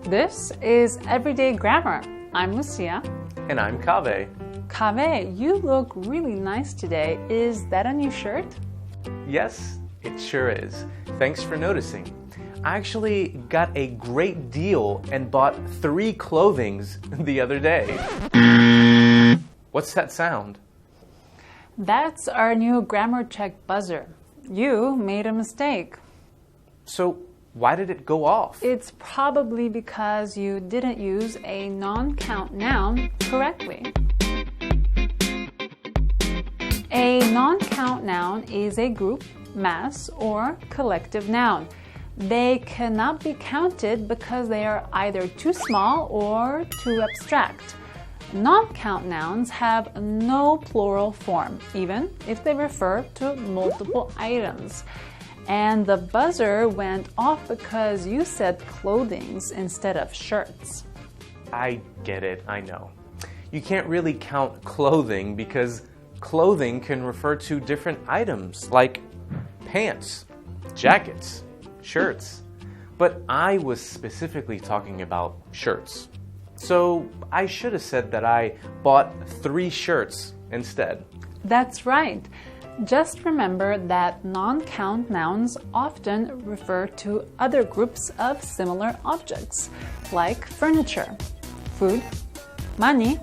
This is Everyday Grammar. I'm Lucia. And I'm Kaveh. Kaveh, you look really nice today. Is that a new shirt? Yes, it sure is. Thanks for noticing. I actually got a great deal and bought 3 clothings the other day. What's that sound? That's our new grammar check buzzer. You made a mistake. So, why did it go off? It's probably because you didn't use a non-count noun correctly. A non-count noun is a group, mass, or collective noun. They cannot be counted because they are either too small or too abstract. Non-count nouns have no plural form, even if they refer to multiple items. And the buzzer went off because you said clothings instead of shirts. I get it, I know. You can't really count clothing because clothing can refer to different items like pants, jackets, shirts. But I was specifically talking about shirts. So I should have said that I bought 3 shirts instead. That's right. Just remember that non-count nouns often refer to other groups of similar objects, like furniture, food, money,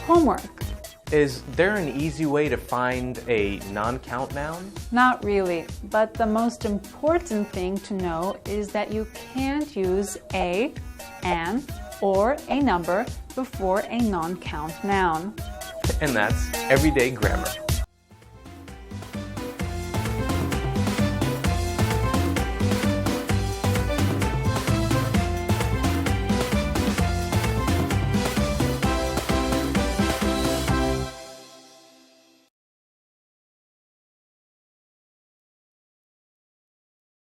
homework. Is there an easy way to find a non-count noun? Not really, but the most important thing to know is that you can't use a, an, or a number before a non-count noun. And that's everyday grammar.